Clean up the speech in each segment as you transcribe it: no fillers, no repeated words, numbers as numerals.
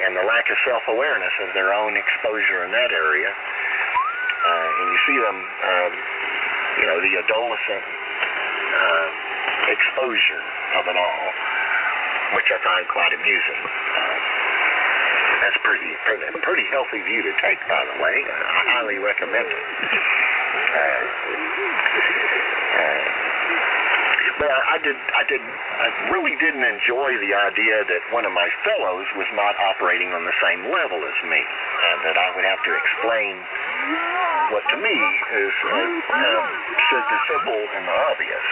and the lack of self-awareness of their own exposure in that area. And you see them, the adolescent exposure of it all, which I find quite amusing. That's a pretty healthy view to take, by the way. I highly recommend it. But I really didn't enjoy the idea that one of my fellows was not operating on the same level as me, and that I would have to explain what to me is the simple and the obvious.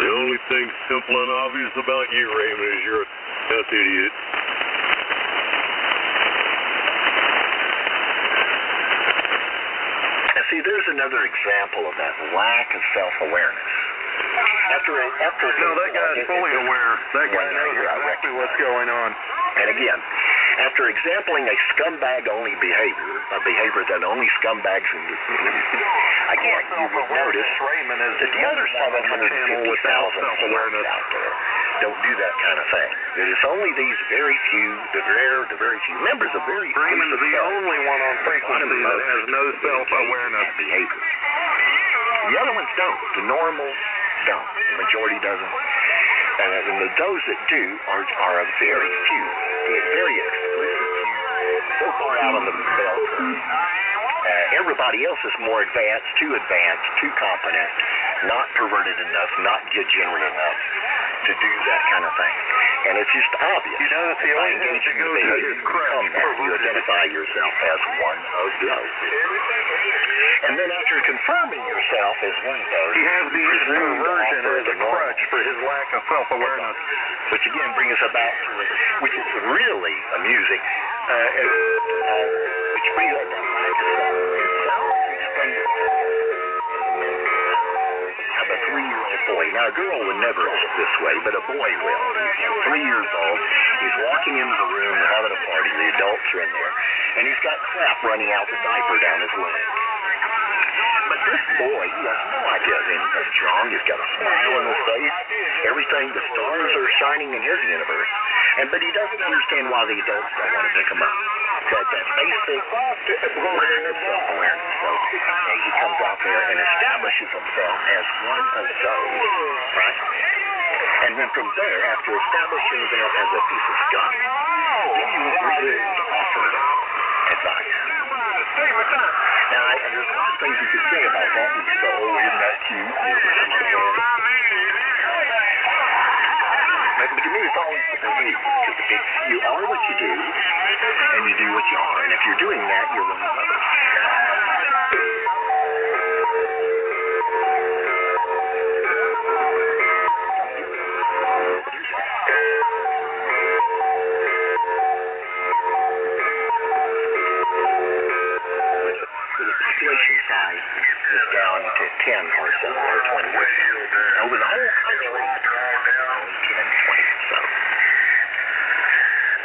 The only thing simple and obvious about you, Raymond, is you're a death idiot. And see, there's another example of that lack of self-awareness. No, that guy's fully aware. That guy knows exactly what's going on. And again, after exampling a scumbag-only behavior, a behavior that only scumbags can do, again, you will notice that the other 750,000 self-awareness out there don't do that kind of thing. It is only these very few, the very few members of very Raymond is the only one on frequency that has no self-awareness behavior. The other ones don't. The normal don't. The majority doesn't. And those that do are a very few, very exclusive few, so far out on the bell curve. Everybody else is more advanced, too competent, not perverted enough, not degenerate enough to do that kind of thing. And it's just obvious. You know, that's the only thing that goes to his crutch. You identify yourself as one of those. And then after confirming yourself as one of those, he has the perversion as a crutch for his lack of self-awareness. Which again brings us about to it, which is really amusing. Which brings us to lack of self-awareness. Of a 3-year-old boy. Now, a girl would never act this way, but a boy will. He's 3 years old. He's walking into the room. They're having a party. The adults are in there. And he's got crap running out the diaper down his leg. But this boy, he has no idea of anything's wrong. He's got a smile on his face. Everything, the stars are shining in his universe. But he doesn't understand why the adults don't want to pick him up. That basic self-awareness. So he comes out there and establishes himself as one of those, right? And then from there, after establishing himself as a piece of scum, then he was ready to offer advice. Now, there's a lot of things you could say about that. You could say, oh, isn't that cute? But to me, it's always the belief. Because you are what you do, and you do what you are. And if you're doing that, you're one of others. Size is down to 10 or so, or 20 or so. Over the whole country, 10, 20 or so.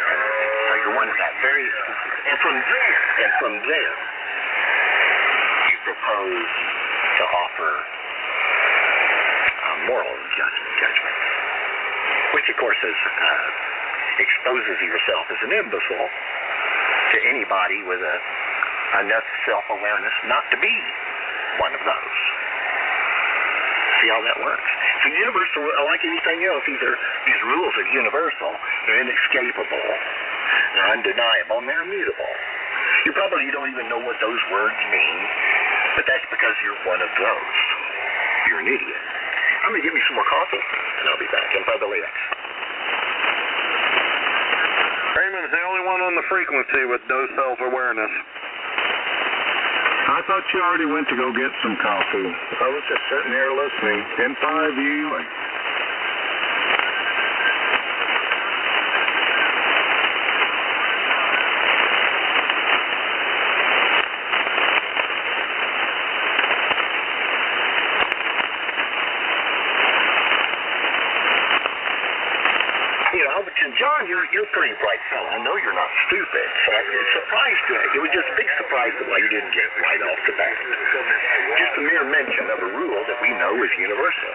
So you're one of that very exclusive. And from there, you propose to offer moral judgment, which of course exposes yourself as an imbecile to anybody with enough self-awareness not to be one of those. See how that works? So universal, like anything else, these rules are universal. They're inescapable. They're undeniable, and they're immutable. You probably don't even know what those words mean, but that's because you're one of those. You're an idiot. I'm going to give me some more coffee, and I'll be back. N5LAX. Raymond's the only one on the frequency with no self-awareness. I thought you already went to go get some coffee. I was just sitting here listening. N5LAX. John you're a pretty bright fellow. I know you're not stupid. So it surprised me. It was just a big surprise why you didn't get right off the bat. Just a mere mention of a rule that we know is universal.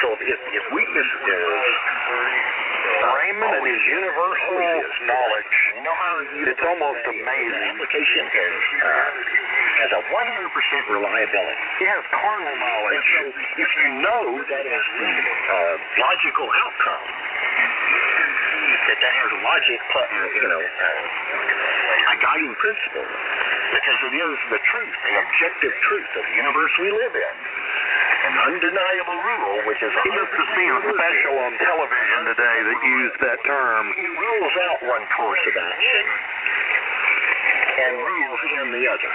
So if weakness is Raymond and his universal knowledge, you know how it's almost amazing. Application has a 100% reliability. He has carnal knowledge. And so if you know that is the logical outcome, that has logic, a guiding principle, because it is the truth, the objective truth of the universe we live in. An undeniable rule, which is He must have seen a special on television today that used that term. It rules out one course of action and rules in the other.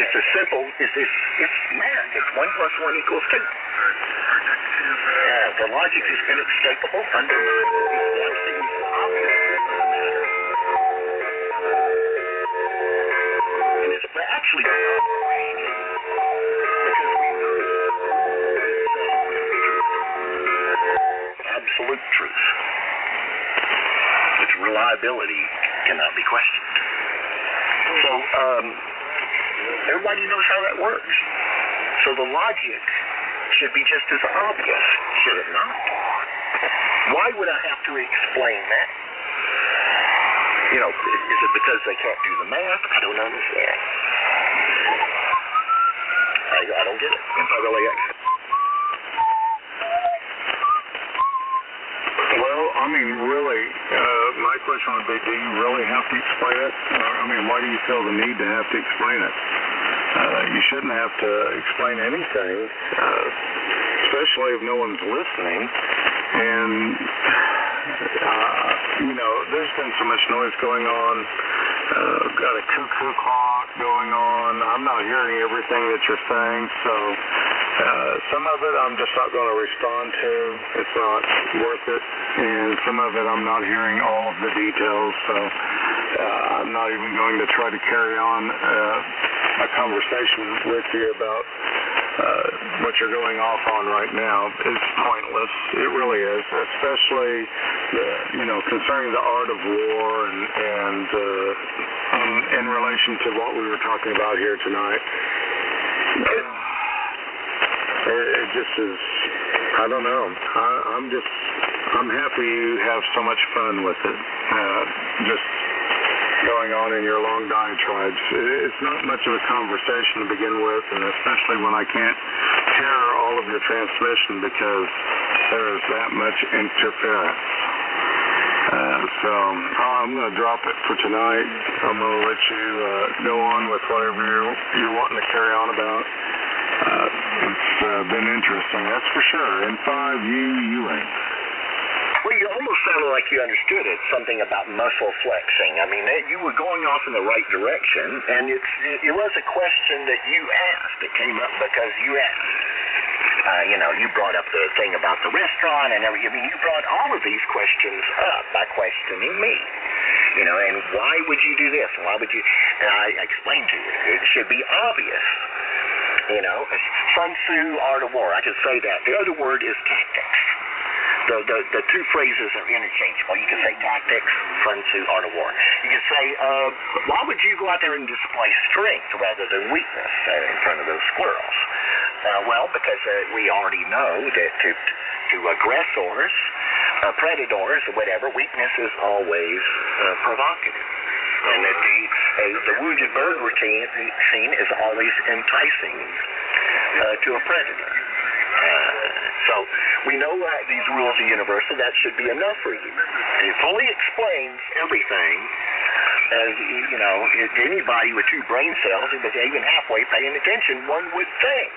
It's a simple, it's math. It's 1 plus 1 equals 2. The logic is inescapable, undeniable. It's absolutely obvious. And it's actually beyond question. Because we know absolute truth. Its reliability cannot be questioned. So, everybody knows how that works. So the logic should be just as obvious, should it not? Why would I have to explain that? Is it because they can't do the math? I don't understand. I don't get it. N5LAX. Well, I mean, really, my question would be, do you really have to explain it? Why do you feel the need to have to explain it? You shouldn't have to explain anything, especially if no one's listening. And, there's been so much noise going on. Got a cuckoo clock going on. I'm not hearing everything that you're saying, so some of it I'm just not going to respond to. It's not worth it. And some of it I'm not hearing all of the details, so I'm not even going to try to carry on a conversation with you about what you're going off on right now. It's pointless. It really is, especially concerning the art of war and in relation to what we were talking about here tonight. It just is, I don't know. I'm happy you have so much fun with it. Just going on in your long diatribes. It's not much of a conversation to begin with, and especially when I can't hear all of your transmission because there is that much interference. So I'm going to drop it for tonight. I'm going to let you go on with whatever you're wanting to carry on about. It's been interesting, that's for sure. N5LAX. Well, you almost sounded like you understood it, something about muscle flexing. You were going off in the right direction, and it was a question that you asked. It came up because you asked. You brought up the thing about the restaurant and everything. You brought all of these questions up by questioning me. And why would you do this? Why would you? And I explained to you, it should be obvious. Sun Tzu, art of war. I can say that. The other word is tactics. The two phrases are interchangeable. You can say tactics, Sun Tzu, art of war. You can say, why would you go out there and display strength rather than weakness in front of those squirrels? Well, because we already know that to aggressors, predators, or whatever, weakness is always provocative. And that the wounded bird routine is always enticing to a predator. So we know these rules are universal. That should be enough for you. It fully explains everything. Anybody with 2 brain cells who was even halfway paying attention, one would think.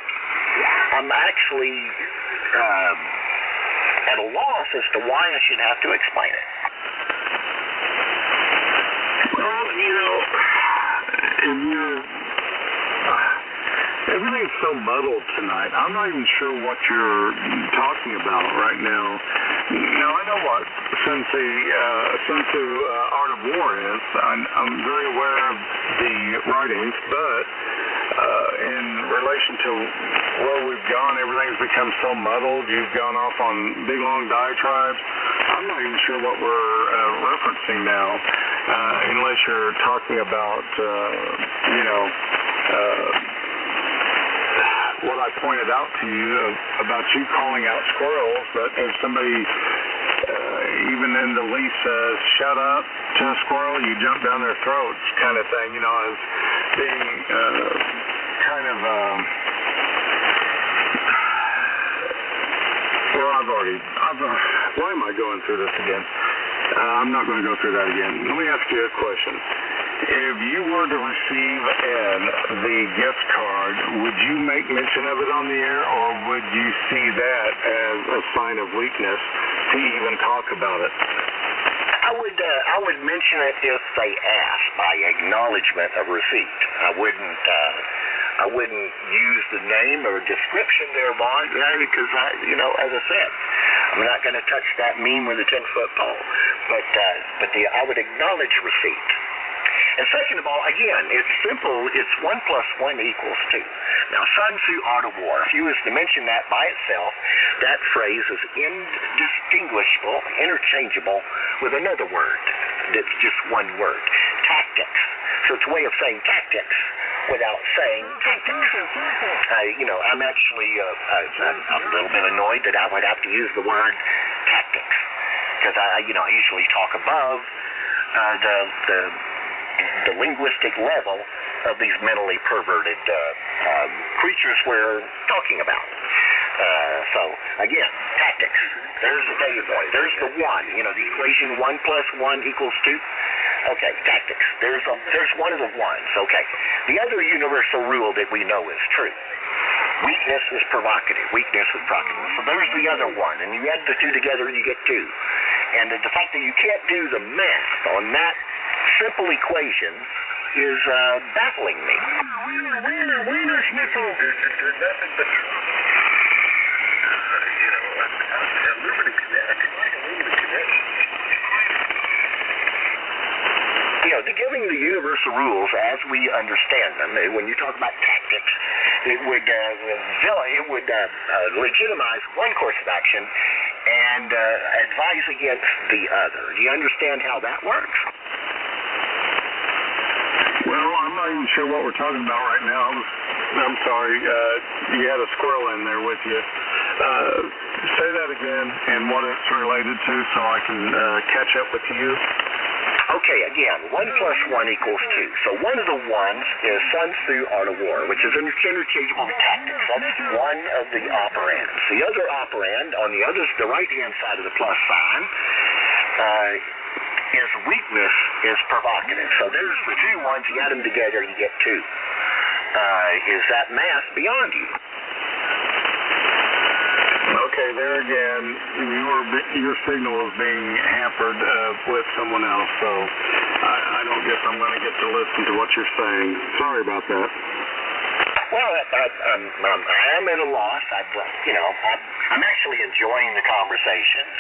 I'm actually at a loss as to why I should have to explain it. Well, everything's so muddled tonight. I'm not even sure what you're talking about right now. Now, I know what Sun Tzu Art of War is. I'm very aware of the writings, but in relation to where we've gone, everything's become so muddled. You've gone off on big, long diatribes. I'm not even sure what we're referencing now, unless you're talking about, what I pointed out to you about you calling out squirrels, but if somebody even in the least says, shut up to a squirrel, you jump down their throats kind of thing, as being kind of, why am I going through this again? I'm not going to go through that again. Let me ask you a question. If you were to receive the gift card, would you make mention of it on the air, or would you see that as a sign of weakness to even talk about it? I would mention it if they asked by acknowledgement of receipt. I wouldn't use the name or description thereby, because as I said, I'm not going to touch that meme with a 10-foot pole. But I would acknowledge receipt. And second of all, again, it's simple. It's 1 + 1 = 2. Now, Sun Tzu Art of War, if you was to mention that by itself, that phrase is indistinguishable, interchangeable with another word that's just one word, tactics. So it's a way of saying tactics without saying tactics. I'm actually a little bit annoyed that I would have to use the word tactics, because I usually talk above the linguistic level of these mentally perverted creatures we're talking about. So, again, tactics. There's the data point. There's the one. The equation 1 + 1 = 2. Okay, tactics. There's one of the ones. Okay. The other universal rule that we know is true. Weakness is provocative. Weakness is provocative. So there's the other one. And you add the two together and you get 2. And the fact that you can't do the math on that simple equation is baffling me. Wienerschnitzel. There's nothing but, aluminum connection. Giving the universal rules as we understand them, when you talk about tactics, it would legitimize one course of action and advise against the other. Do you understand how that works? Well, I'm not even sure what we're talking about right now. I'm sorry. You had a squirrel in there with you. Say that again and what it's related to so I can catch up with you. Okay, again, 1 + 1 = 2. So one of the ones is Sun Tzu Art of War, which is interchangeable with tactics. That's one of the operands. The other operand on the right-hand side of the plus sign is weakness is provocative. So there's the two ones. You add them together, you get 2. Is that math beyond you? Okay, there again, your signal is being hampered with someone else, so I don't guess I'm going to get to listen to what you're saying. Sorry about that. Well, I am at a loss. I'm actually enjoying the conversations,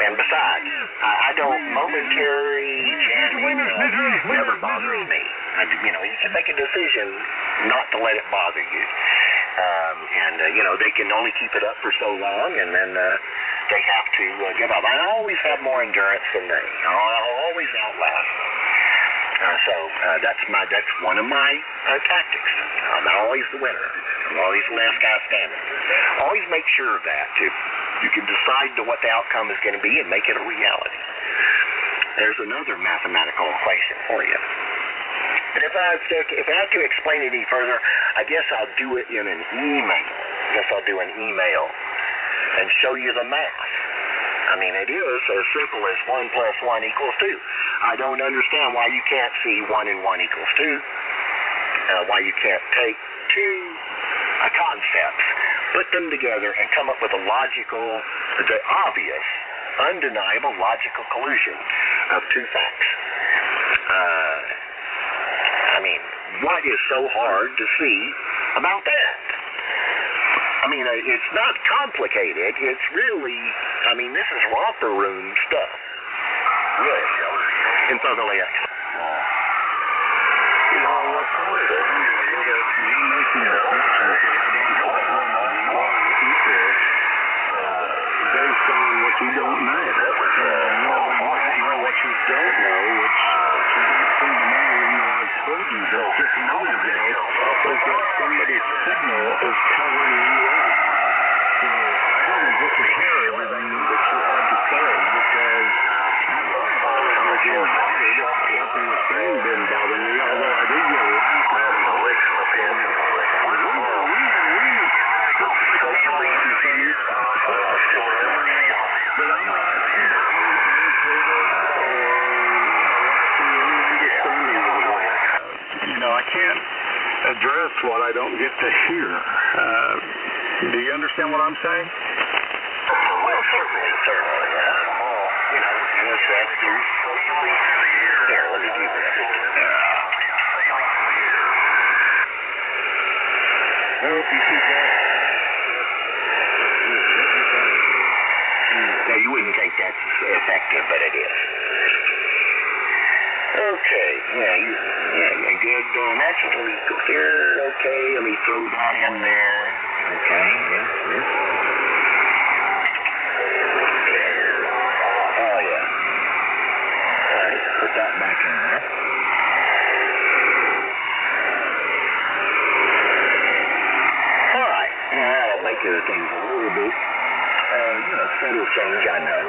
and besides, I don't momentary jamming never bothers me. You can make a decision not to let it bother you. They can only keep it up for so long, and then they have to give up. I always have more endurance than they. I'll always outlast them. So that's one of my tactics. I'm always the winner. I'm always the last guy standing. Always make sure of that, too. You can decide what the outcome is going to be and make it a reality. There's another mathematical equation for you. But if I have to explain it any further, I guess I'll do it in an email. And show you the math. I mean, it is as simple as 1 + 1 = 2. I don't understand why you can't see 1 and 1 = 2. Why you can't take two concepts, put them together, and come up with the obvious, undeniable logical collusion of two facts. what is so hard to see about that? I mean, it's not complicated. It's really, I mean, this is romper room stuff. Really. N5LAX. You know, what's hard is you're making a question that I don't know based on what you don't know. What you don't know, which doesn't seem to me, even though I told you that just a moment ago, is that somebody's signal is covering you up. So I didn't get to hear everything that you had to say because I wasn't bothered. Nothing the same didn't bother me, although I did get a laugh out of it. But I'm not I can't address what I don't get to hear. Do you understand what I'm saying? Well, certainly, yeah. You know, here, let me do this. Well, if you see that, now, you wouldn't think that's effective, but it is. Okay, yeah, good. That's really clear. Okay, let me throw that in there. Okay, yeah. Oh, yeah. All right, put that back in there. All right, now that'll make things a little bit, subtle change, I know.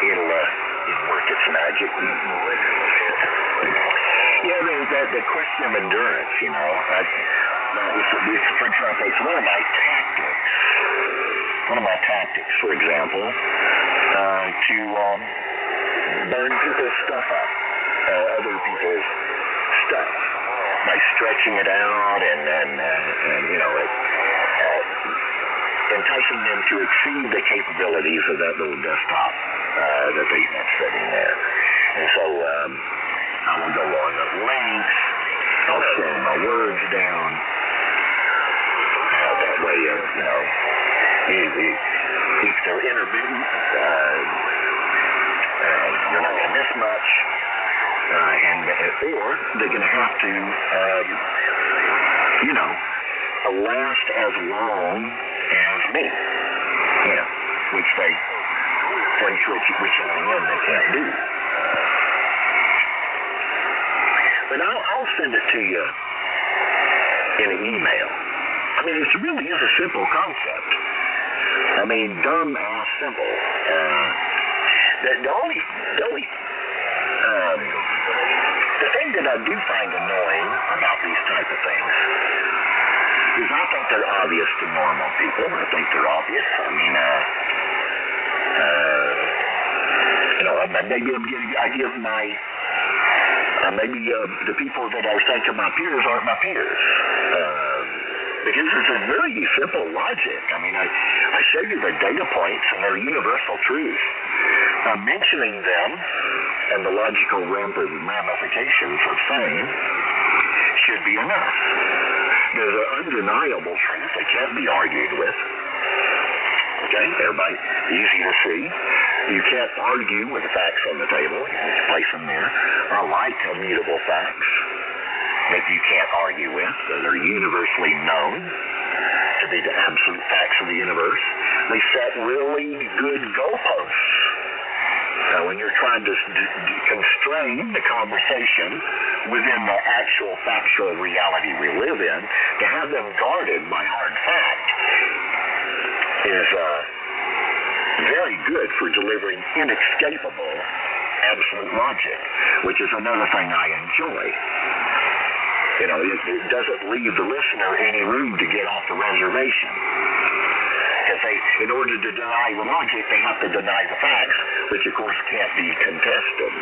It'll work its magic. Yeah, the question of endurance, for example, it's one of my tactics, for example, to burn people's stuff up, other people's stuff, by stretching it out and enticing them to exceed the capabilities of that little desktop that they have sitting there. And so I will go on the links, I'll slow my words down, that way, if they're intermittent, you're not going to miss much, or they're going to have to, last as long as me, which they, when switching in, they can't do. But I'll send it to you in an email. I mean, it really is a simple concept. I mean, dumb ass simple. The thing that I do find annoying about these type of things is I think they're obvious to normal people. I think they're obvious. I mean, maybe the people that I think are my peers aren't my peers. Because it's a very simple logic. I mean, I show you the data points and they're universal truths. Mentioning them and the logical ramifications of same should be enough. There's an undeniable truth that can't be argued with. Okay, everybody, easy to see. You can't argue with the facts on the table. You just place them there. Are like immutable facts that you can't argue with. They're universally known to be the absolute facts of the universe. They set really good goalposts. Now, when you're trying to constrain the conversation within the actual factual reality we live in, to have them guarded by hard fact is very good for delivering inescapable absolute logic, which is another thing I enjoy. It doesn't leave the listener any room to get off the reservation. Because in order to deny the logic, they have to deny the facts, which of course can't be contested.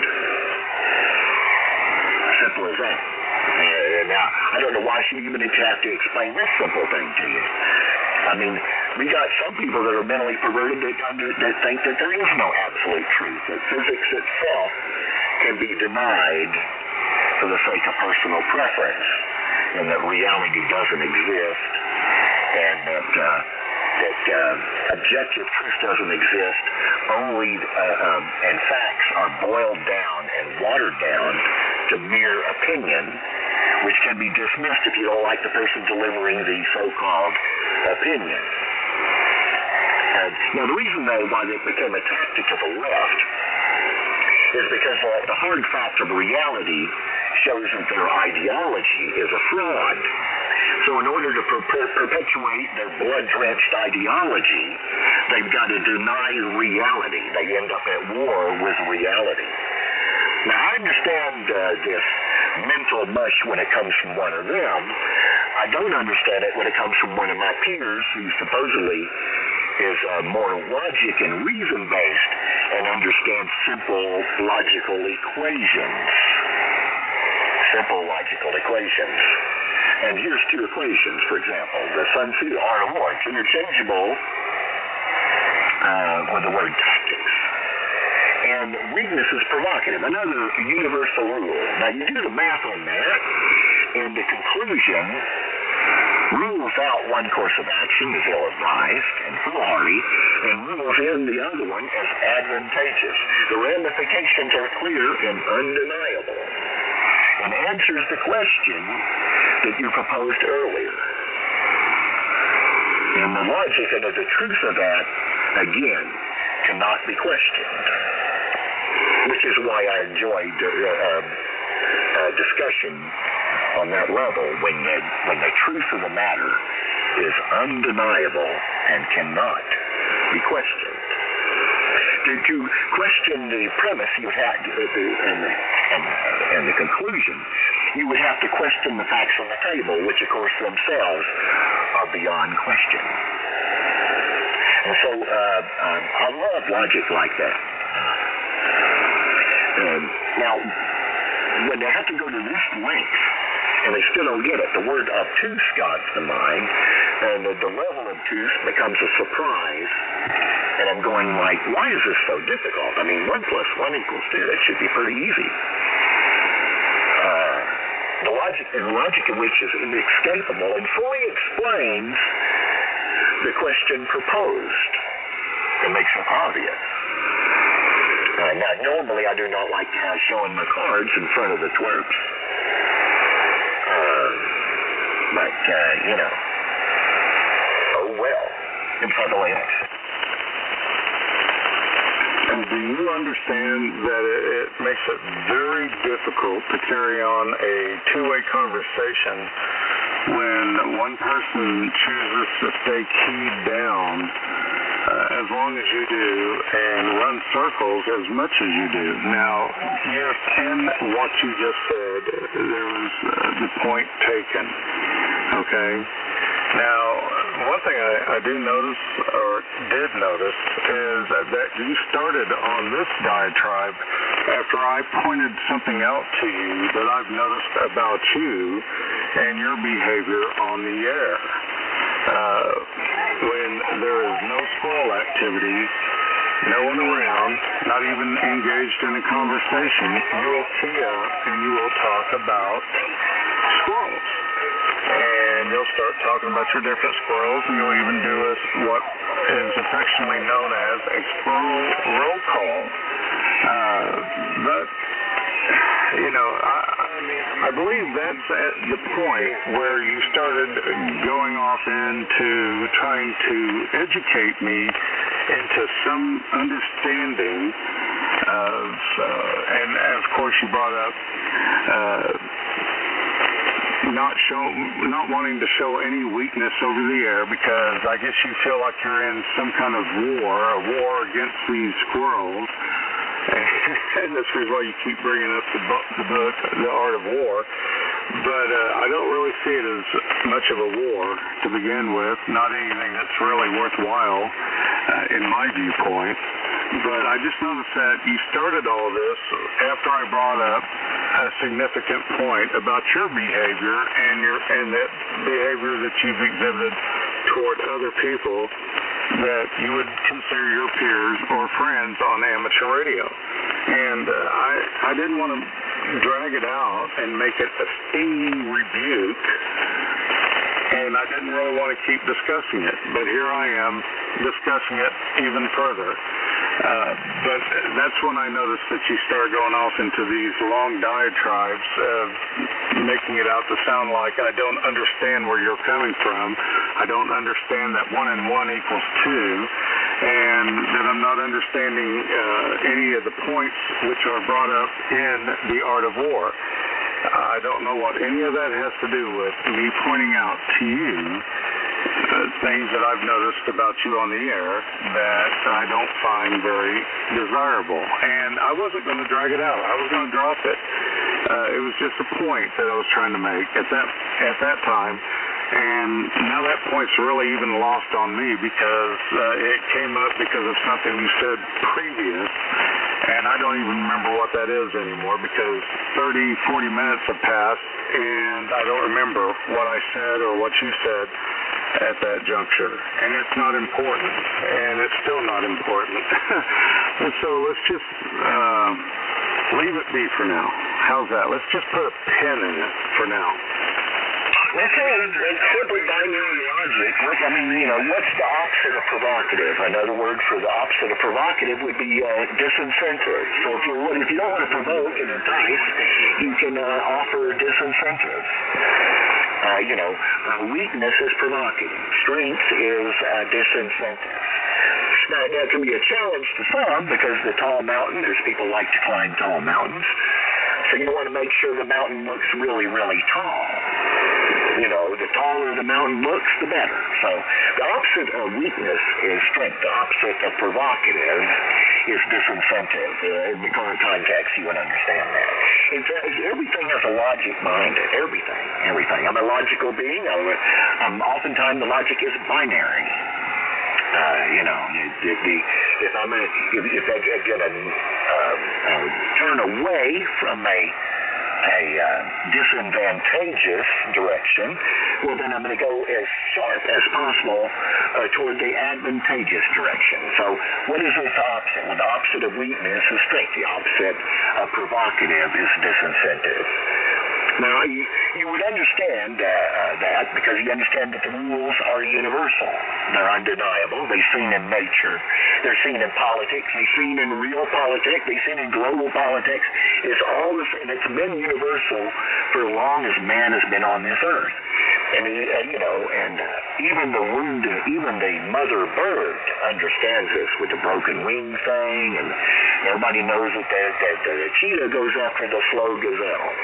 Simple as that. Now, I don't know why she even have to explain this simple thing to you. I mean, we got some people that are mentally perverted that think that there is no absolute truth, that physics itself can be denied for the sake of personal preference, and that reality doesn't exist, and that objective truth doesn't exist, only and facts are boiled down and watered down to mere opinion, which can be dismissed if you don't like the person delivering the so-called opinion. Now, the reason, though, why it became a tactic of the left is because the hard fact of reality shows that their ideology is a fraud. So in order to perpetuate their blood-drenched ideology, they've got to deny reality. They end up at war with reality. Now, I understand this mental mush when it comes from one of them. I don't understand it when it comes from one of my peers who supposedly is more logic and reason-based and understands simple logical equations. Simple logical equations. And here's two equations, for example. The Sun Tzu art of war. It's interchangeable with the word tactics. And weakness is provocative. Another universal rule. Now, you do the math on that, and the conclusion rules out one course of action as ill-advised and foolhardy, and rules in the other one as advantageous. The ramifications are clear and undeniable, and answers the question that you proposed earlier. And the logic and the truth of that, again, cannot be questioned, which is why I enjoyed discussion on that level when the truth of the matter is undeniable and cannot be questioned. To question the premise you had and the conclusion, you would have to question the facts on the table, which of course themselves are beyond question. And so I love logic like that. Now, when they have to go to this length, and they still don't get it, the word obtuse got to mind, and the level of obtuse becomes a surprise, and I'm going like, why is this so difficult? I mean, 1 + 1 = 2. That should be pretty easy. The logic of which is inescapable and fully explains the question proposed. It makes it obvious. Now, normally I do not like showing my cards in front of the twerps. But, you know, oh well. And by the way, and do you understand that it makes it very difficult to carry on a two-way conversation when one person chooses to stay keyed down as long as you do and run circles as much as you do? Now, yes, in what you just said, there was the point taken, okay? Now, one thing I do notice, or did notice, is that you started on this diatribe after I pointed something out to you that I've noticed about you and your behavior on the air. When there is no squirrel activity, no one around, not even engaged in a conversation, you will key up and you will talk about squirrels. And you'll start talking about your different squirrels, and you'll even do what is affectionately known as a squirrel roll call. But, you know, I believe that's at the point where you started going off into trying to educate me into some understanding of, and of course you brought up, not wanting to show any weakness over the air because I guess you feel like you're in some kind of a war against these squirrels. And that's the reason why you keep bringing up the book, The Art of War. But I don't really see it as much of a war to begin with, not anything that's really worthwhile in my viewpoint. But I just noticed that you started all this after I brought up a significant point about your behavior and that behavior that you've exhibited toward other people that you would consider your peers or friends on amateur radio. And I didn't want to drag it out and make it a stinging rebuke, and I didn't really want to keep discussing it, but here I am discussing it even further. But that's when I noticed that you start going off into these long diatribes, making it out to sound like I don't understand where you're coming from. I don't understand that 1 and 1 equals 2, and that I'm not understanding any of the points which are brought up in The Art of War. I don't know what any of that has to do with me pointing out to you things that I've noticed about you on the air that I don't find very desirable. And I wasn't going to drag it out. I was going to drop it. It was just a point that I was trying to make at that time. And now that point's really even lost on me because it came up because of something you said previous, and I don't even remember what that is anymore because 30, 40 minutes have passed, and I don't remember what I said or what you said at that juncture. And it's not important, and it's still not important. And so let's just leave it be for now. How's that? Let's just put a pin in it for now. Okay, it's simply binary logic. What's the opposite of provocative? Another word for the opposite of provocative would be disincentive. So if you don't want to provoke and entice, you can offer disincentive. Weakness is provocative. Strength is disincentive. Now, that can be a challenge to some because the tall mountain, there's people like to climb tall mountains. So you want to make sure the mountain looks really, really tall. The taller the mountain looks, the better. So the opposite of weakness is strength. The opposite of provocative is disincentive. In the current context, you would understand that. In fact, everything has a logic behind it. Everything. I'm a logical being. Oftentimes the logic is binary. If I'm going to turn away from a disadvantageous direction, well then I'm going to go as sharp as possible toward the advantageous direction. So what is this opposite? Well, the opposite of weakness is strength. The opposite of provocative is disincentive. Now, you would understand that because you understand that the rules are universal. They're undeniable. They're seen in nature. They're seen in politics. They're seen in real politics. They're seen in global politics. It's all the same. It's been universal for as long as man has been on this earth. And even the mother bird understands this with the broken wing thing, and everybody knows that the cheetah goes after the slow gazelle.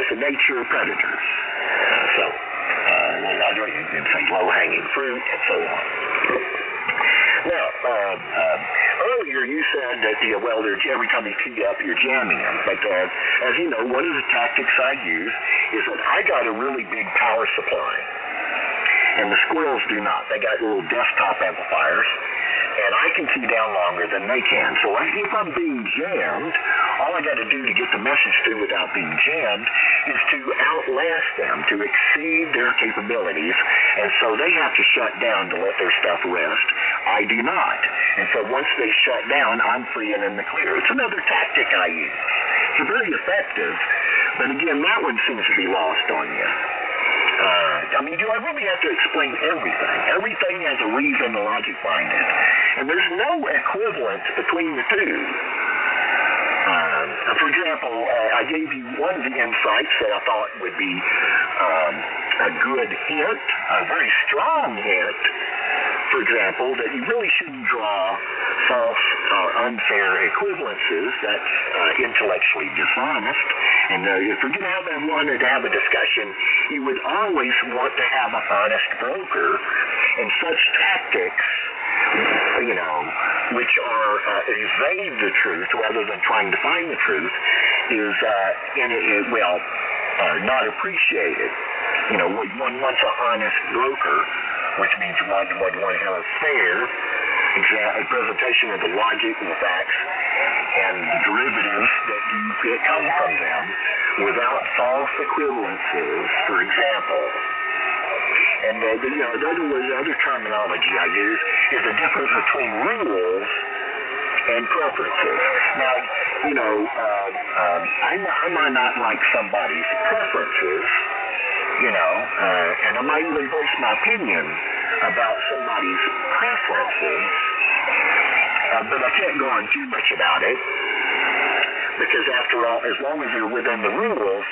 It's the nature of predators. You can say low-hanging fruit and so on. Now, earlier you said that every time you tee up, you're jamming them. But as you know, one of the tactics I use is that I got a really big power supply, and the squirrels do not. They got little desktop amplifiers, and I can key down longer than they can. So if I'm being jammed, all I got to do to get the message through without being jammed is to outlast them, to exceed their capabilities, and so they have to shut down to let their stuff rest. I do not. And so once they shut down, I'm free and in the clear. It's another tactic I use. It's very effective, but again, that one seems to be lost on you. Do I really have to explain everything? Everything has a reason, a logic behind it. And there's no equivalence between the two. For example, I gave you one of the insights that I thought would be a good hint, a very strong hint, for example, that you really shouldn't draw false or unfair equivalences. That's intellectually dishonest. And if you're going to wanted to have a discussion, you would always want to have an honest broker, and such tactics, which are evade the truth rather than trying to find the truth, is not appreciated. One wants an honest broker, which means one would want to have a fair presentation of the logic and the facts and the derivatives that come from them without false equivalences, for example. And the other terminology I use is the difference between rules and preferences. Now, I might not like somebody's preferences, and I might even voice my opinion about somebody's preferences, but I can't go on too much about it, because after all, as long as you're within the rules,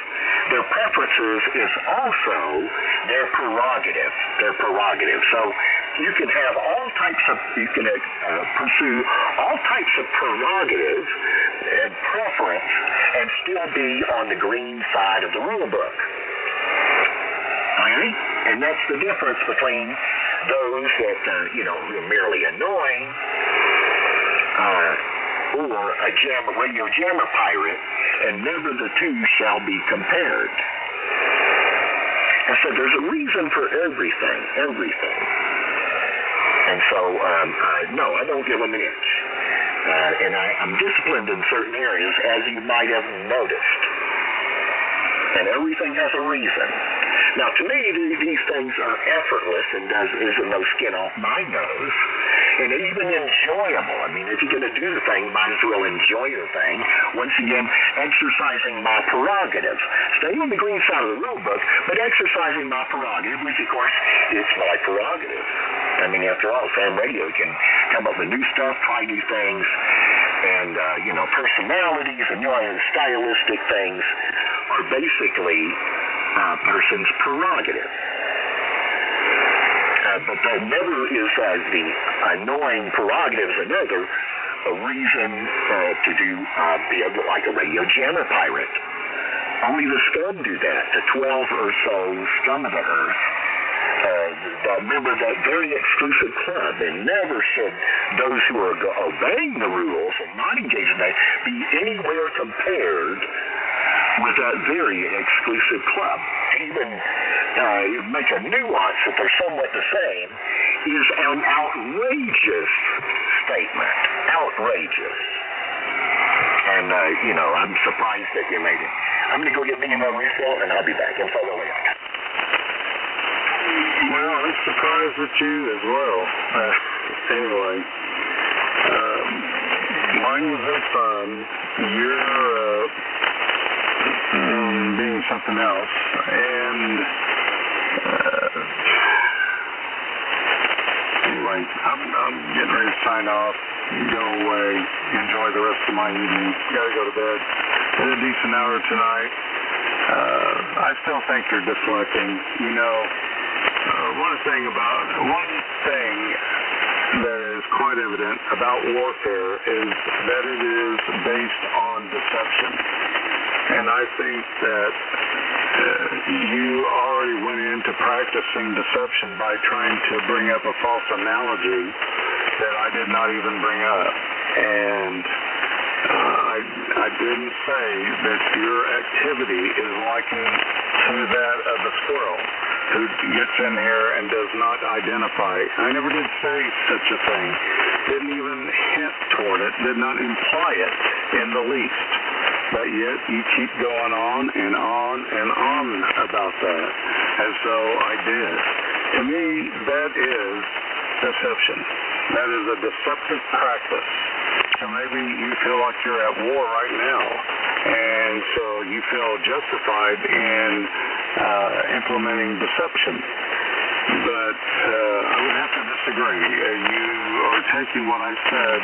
their preferences is also their prerogative. So you can have pursue all types of prerogatives and preference and still be on the green side of the rule book. Okay? And that's the difference between those that, who are merely annoying, or a radio jammer pirate, and never the two shall be compared. I said there's a reason for everything. And so, no, I don't give them an inch. And I'm disciplined in certain areas, as you might have noticed. And everything has a reason. Now, to me, these things are effortless and isn't no skin off my nose. And even enjoyable. I mean, if you're going to do the thing, might as well enjoy the thing. Once again, exercising my prerogative. Stay on the green side of the rule book, but exercising my prerogative, which, of course, it's my prerogative. I mean, after all, Sam Radio can come up with new stuff, try new things, and, personalities and stylistic things are basically a person's prerogative. But there never is the annoying prerogative of another a reason to do be like a radio jammer pirate. Only the scum do that. The 12 or so scum of the earth member that very exclusive club, and never should those who are obeying the rules and not engaged in that be anywhere compared with that very exclusive club. Even make a nuance that they're somewhat the same is an outrageous statement. Outrageous. And, I'm surprised that you made it. I'm going to go get me another refill, and I'll be back. N5LAX. Well, I'm surprised at you as well. Anyway, mine was in fun. You're being something else. And anyway, I'm getting ready to sign off. Go away. Enjoy the rest of my evening. Gotta go to bed. Had a decent hour tonight. I still think you're deflecting. One thing that is quite evident about warfare is that it is based on deception. And I think that you already went into practicing deception by trying to bring up a false analogy that I did not even bring up. And I didn't say that your activity is likened to that of the squirrel who gets in here and does not identify. I never did say such a thing. Didn't even hint toward it. Did not imply it in the least. But yet you keep going on and on and on about that as though I did. To me, that is deception. That is a deceptive practice. So maybe you feel like you're at war right now, and so you feel justified in implementing deception. But I would have to disagree. You are taking what I said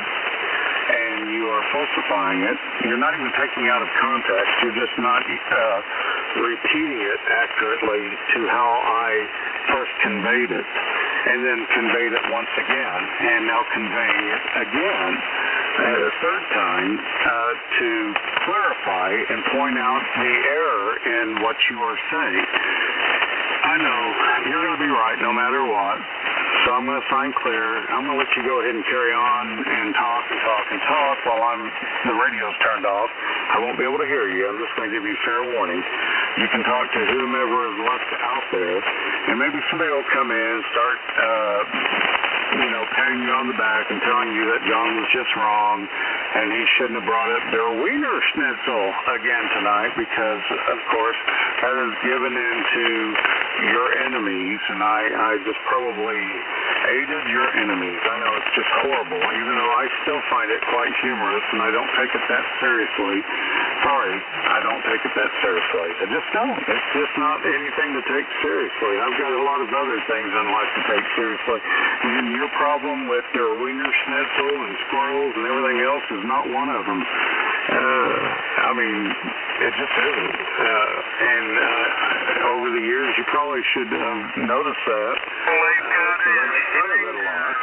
and you are falsifying it. You're not even taking it out of context. You're just not repeating it accurately to how I first conveyed it, and then conveyed it once again, and now conveying it again a third time to clarify and point out the error in what you are saying. I know you're going to be right no matter what, so I'm going to sign clear. I'm going to let you go ahead and carry on and talk while the radio's turned off. I won't be able to hear you. I'm just going to give you fair warning. You can talk to whomever is left out there, and maybe somebody will come in and start patting you on the back and telling you that John was just wrong and he shouldn't have brought up their Wienerschnitzel again tonight, because, of course, that is given into your enemies, and I just probably aided your enemies. I know it's just horrible, even though I still find it quite humorous, and I don't take it that seriously. Sorry, I don't take it that seriously. I just don't. It's just not anything to take seriously. I've got a lot of other things in life to take seriously. And your problem with your Wienerschnitzel and squirrels and everything else is not one of them. I mean, it just isn't. And over the years, you probably should notice that. I make fun of it a lot.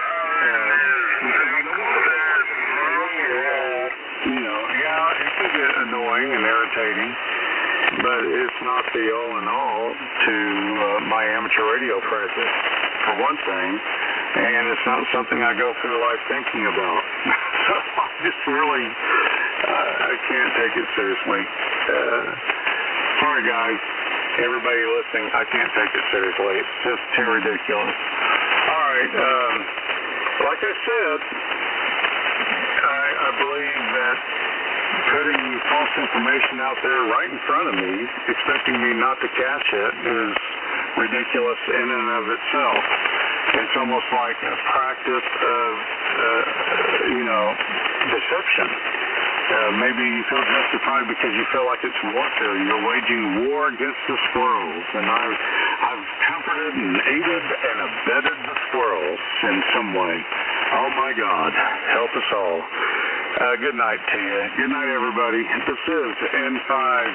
You know, yeah, it can get annoying and irritating, but it's not the all in all to my amateur radio practice, for one thing, and it's not something I go through life thinking about. So I just really, I can't take it seriously. Sorry guys, everybody listening, I can't take it seriously. It's just too ridiculous. Alright, like I said, I believe that putting false information out there right in front of me, expecting me not to catch it, is ridiculous in and of itself. It's almost like a practice of, deception. Maybe you feel justified because you feel like it's warfare. You're waging war against the squirrels, and I've comforted and aided and abetted the squirrels in some way. Oh my God, help us all. Good night to you. Good night, everybody. This is N5LAX.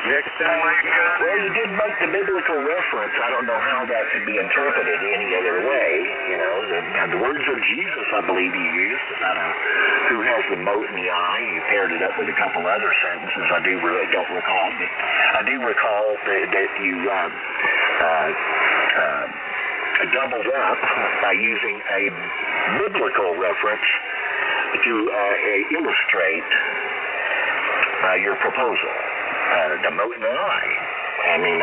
Next time. Well, you did make the biblical reference. I don't know how that could be interpreted any other way. You know, the words of Jesus, I believe you used, about who has the mote in the eye. You paired it up with a couple other sentences. I don't recall, but I do recall that you doubled up by using a biblical reference to illustrate your proposal, the mote in the eye. I mean,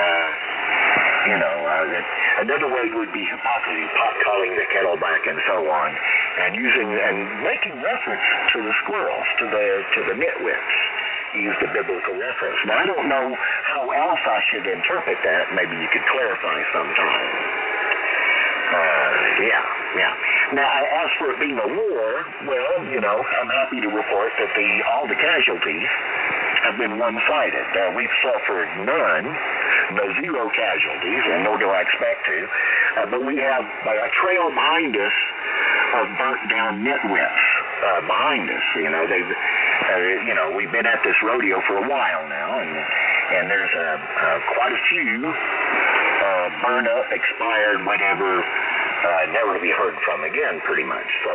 another way would be hypocrisy, pot calling the kettle black, and so on, and making reference to the squirrels, to the nitwits. Use the biblical reference. Now, I don't know how else I should interpret that. Maybe you could clarify sometime. Yeah. Now, as for it being a war, well, I'm happy to report that all the casualties have been one-sided. We've suffered zero casualties, and nor do I expect to. But we have a trail behind us of burnt-down nitwits behind us. We've been at this rodeo for a while now, and there's quite a few burned up, expired, whatever, never to be heard from again, pretty much. So,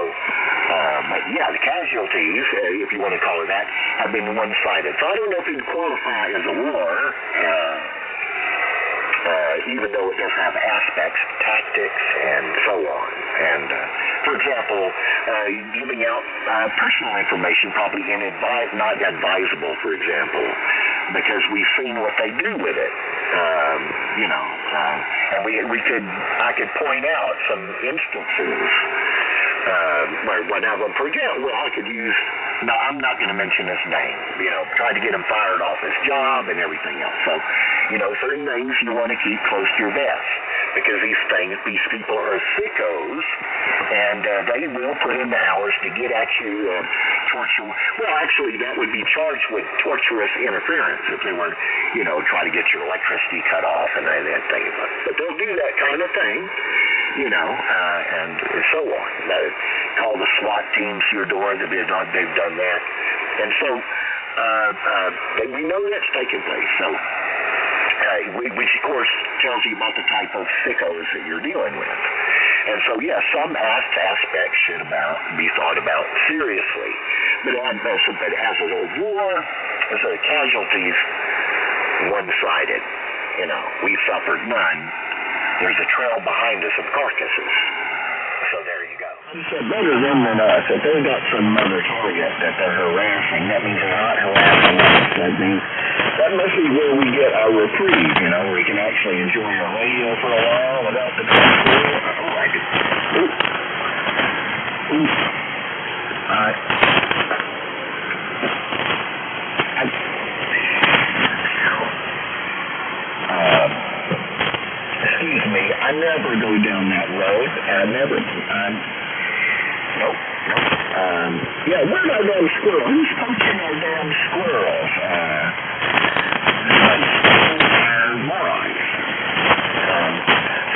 but yeah, the casualties, if you want to call it that, have been one-sided. So I don't know if it would qualify as a war, even though it does have aspects, tactics, and so on. And, for example, giving out personal information probably not advisable, for example, because we've seen what they do with it. And I could point out some instances where one of them, for example, I could use, no, I'm not going to mention his name, try to get him fired off his job and everything else. So, certain things you want to keep close to your vest, because these people are sickos, and they will put in the hours to get at you, torture. Well, actually, that would be charged with torturous interference if they were, try to get your electricity cut off and that thing. But they'll do that kind of thing, and so on. Call the SWAT teams to your door. They've done that. And so we know that's taking place. So, which, of course, tells you about the type of sickos that you're dealing with. And so, yes, some aspects should be thought about seriously. But as a war, as a casualties, one-sided. We've suffered none. There's a trail behind us of carcasses. So there you go. Better them than us. If they've got some other target that they're harassing, that means they're not harassing us. That must be where we get our reprieve, where we can actually enjoy our radio for a while without the All right. I never go down that road. Never. Nope. Yeah, where are our damn squirrels? Who's poaching our damn squirrels? Morons.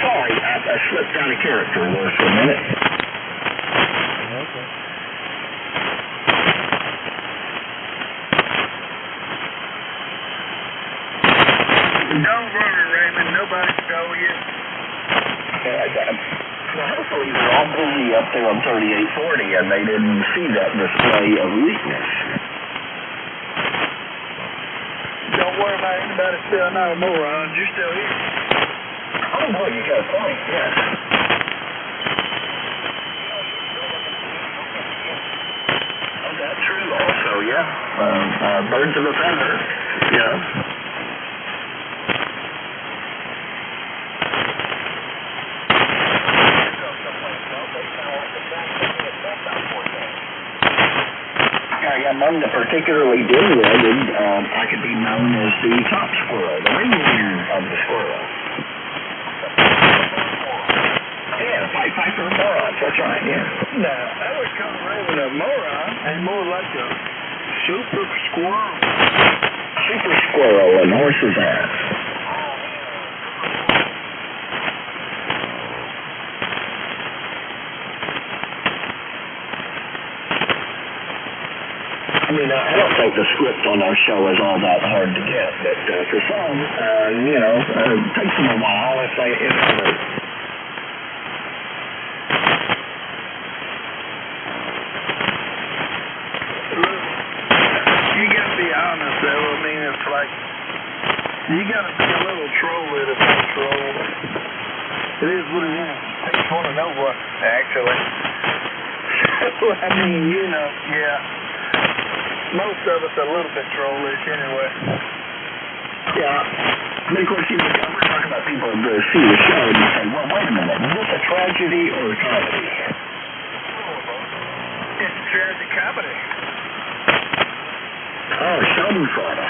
Sorry, I slipped out of character there for a minute. Okay. Don't worry, Raymond. Nobody stole you. Hopefully they're all busy up there on 3840 and they didn't see that display of weakness. Don't worry about anybody stealing our morons. You're still here. Oh boy, you got a point, yes. Oh, that's true also, yeah. Birds of a feather, yeah. Among the particularly dim-witted, I could be known as the top squirrel, the ringleader of the squirrels. Yeah, Piper morons, that's right, yeah. Now, I would call Raymond a moron and more like a super squirrel. Super squirrel and horse's ass. I mean, I don't think the script on our show is all that hard to get, but for some, it takes them a while if they. You gotta be honest, though. I mean, it's like you gotta be a little troll at a troll. It is what it is. I just want to know what actually. So, I mean, yeah. Most of us are a little bit trollish anyway. Yeah. But of course, we're talking about people who see the show and you say, well, wait a minute, is this a tragedy or a comedy? It's a tragic comedy. Oh, Schadenfreude.